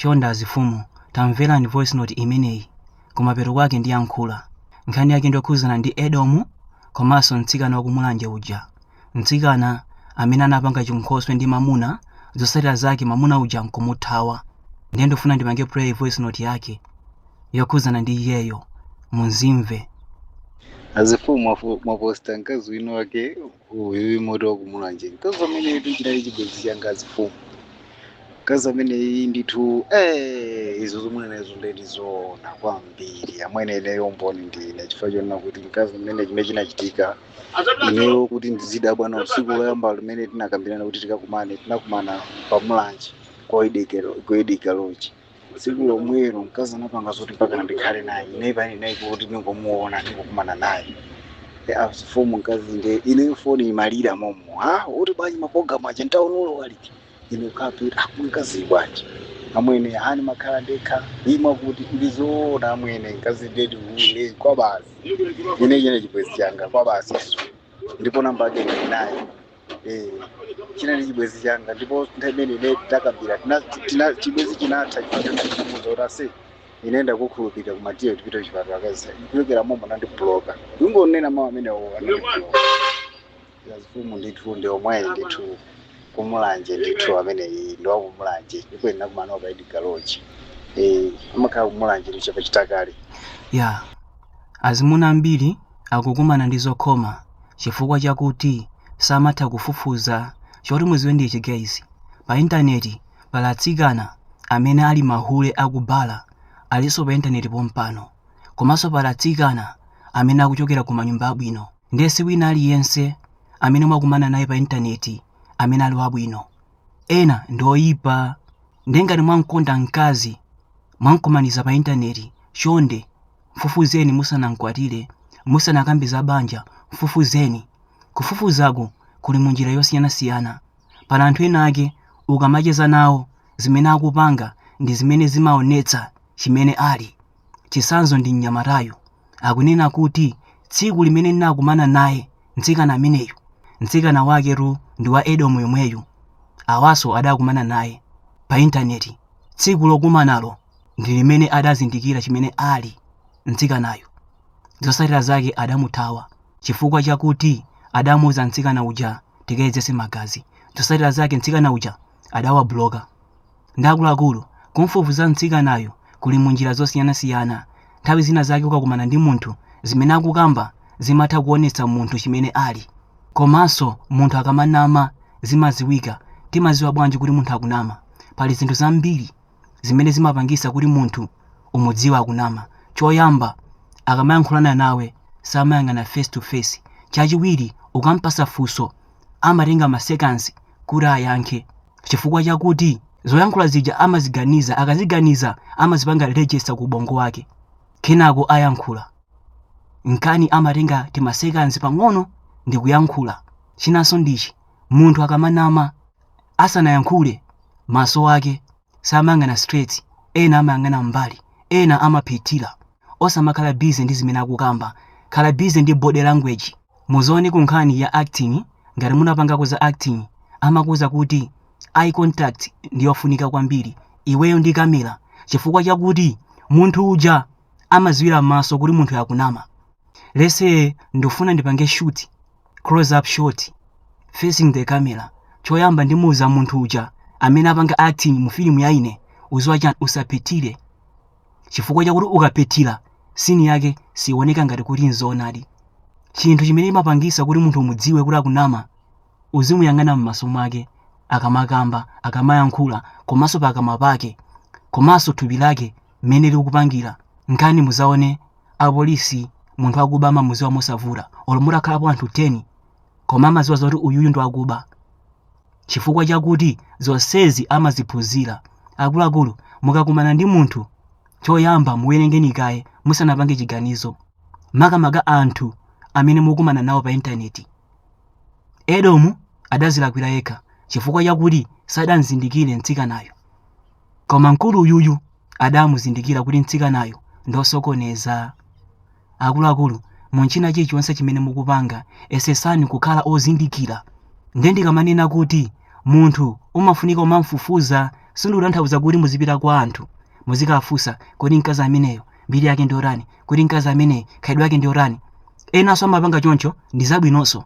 Chonda azifumu, tamverani voice note imeneyi, kumapeto kwake ndiyankhula. Nkhani yake ndiokhuzana ndi Edomu, komanso mtsikana wakumulanje uja. Mtsikana amene anapanga chinkhoswe ndi mamuna, zotsatira zake mamuna uja nkumuthawa. Ndiye ndofuna ndipange play voice note yake yokhuzana ndi iyeyo, munzimve. Azifumu mwaposta mkazi wino wake uyu moto wakumulanje. Mkazi amene chinali chibwenzi changa azifumu. Mkazi amene iyi ndithu izo zomwe nazo ndizoona kwambiri. Amwene ineyo mboni ndine chifukwa chonena kuti mkazi amene chimene chinachitika ineyo kuti ndizida bwana usiku loyamba limene tinakambirana kuti tinakumana pamulanje koyedeka lochi. Siku lomwelo mkazi anapanga zoti mpaka ndikhale naye ineyi pani naye kuti ningomuona ndingokumana naye. Azifumu mkazi nde ineyo foni imalira momo. Uri bwanji mapoga maje ntaunulo waliki. Ine kapi mkazi bwanji. Amwene hani makhala ndekha imwa kuti ndizoona amwene mkazi ndedi ule kwa basi. Ine chibwenzi changa kwa basi iso. Ndipo namba yake naye. China chibwenzi changa ndipo ndemene ne takambira chibwenzi chinatha chifukwa se inaenda kukhulupirira kumatiyo tipita chipatala kazi kulekera momwe nandibloka ungonena mawu amene anandibloka. Azifumu ndithu ndi omwe ndithu kumulanje ndithu amene ndo kumulanje ikwena kumana kaidika lochi amakhala kumulanje ndicho pachitakale. Azimuna ambiri akukumana ndi zokhoma chifukwa chakuti samatha kufufuza. Choti muziwe ndi guys, pa intaneti pali atsikana amene ali mahule akubala aliso pa intaneti pompano, komanso pali atsikana amene akuchokera ku manyumba abwino. Ndesi wina aliyense amene mwakumana naye pa intaneti amene ali wabwino, ena ndi oyipa. Ndengati mwamkonda mkazi mwamkumaniza pa intaneti, chonde mfufuzeni musanamkwatire, musanakambiza banja, mfufuzeni. Kufufuzaku kuli munjira yosiyanasiyana. Pala anthu ena ake ukamacheza nawo zimene akupanga ndi zimene zimaonetsa chimene ali. Chisanzo ndi mnyamatayo akunena kuti tsiku limene ndinakumana naye mtsikana ameneyo, mtsikana waketu ndi wa Edomu yomweyu, awaso adakumana naye pa intaneti. Tsiku lokumanalo ndi limene adazindikira chimene ali mtsikanayo. Zotsatira zake adamuthawa chifukwa chakuti adamuza mtsikana uja tikayedzese magazi. Zotsatira zake mtsikana uja adawabloka. Ndakuluakulu kumfufuza mtsikanayo kuli munjira zosiyanasiyana. Nthawi zina zake ukakumana ndi munthu zimene akukamba zimatha kuonetsa munthu chimene ali. Komanso munthu akamanama zimaziwika. Timaziwa bwanji kuti munthu akunama? Pali zinthu zambiri zimene zimapangisa kuti munthu umudziwa akunama. Choyamba, akamayankhulana nawe samayang'ana face to face. Chachiwiri, ukampasa funso amatenga masekansi kuti ayankhe, chifukwa chakuti zoyankhula zija amaziganiza, akaziganiza amazipanga register ku ubongo wake, kenako ayankhula. Nkani amatenga timasekansi pang'ono ndi kuyankhula. Chinanso ndichi, munthu akamanama asanayankhule maso ake samayang'ana straight, ena amayang'ana mbali, ena amaphitira. Osamakhala busy ndi zimene akukamba, khala busy ndi body language. Muzione kunkhani ya acting, ngati munapangako za acting amakuza kuti eye contact ndiyofunika kwambiri iweyo ndi kamera, chifukwa chakuti munthu uja amaziwira maso kuti munthu yakunama. Lese ndofuna ndipange shoot close up shot facing the camera. Choyamba ndimuza munthu uja amene apanga acting mu film ya ine uzwacha usapetire, chifukwa chakuti ukapetira scene yake sioneka ngati kuti nzoonadi. Chinthu chimene imapangisa kuti munthu umudziwe kuti akunama, uzimuyang'ana m'maso mwake akamakamba, akamayankhula, komanso pakamwa pake, komanso thupi lake mmene likupangira. Nkani muzaone apolisi munthu akuba muziwa mosavula, mutakhala anthu 10 koma amaziwa zoti uyuyu ndo akuba, chifukwa chakuti zonsezi amaziphunzira. Akuluakulu mukakumana ndi munthu, choyamba muwerengeni kaye musanapange chiganizo. Makamaka anthu amene mukumana nawo pa intaneti. Edomu adazilakwira yekha chifukwa chakuti sadanzindikire mtsikanayo, koma mkulu uyuyu adamuzindikira kuti mtsikanayo ndosokoneza. Akuluakulu munchina chilichonse chimene mukupanga esesani kukhala ozindikira. Ndiye ndikamanena kuti munthu umafunika umamfufuza sindikutanthauza kuti muzipita kwa anthu muzikafunsa kodi mkazi ameneyo mbiri yake ndi otani, kodi mkazi ameneyi khalidwe yake ndi otani. Enanso amapanga choncho ndi zabwinonso,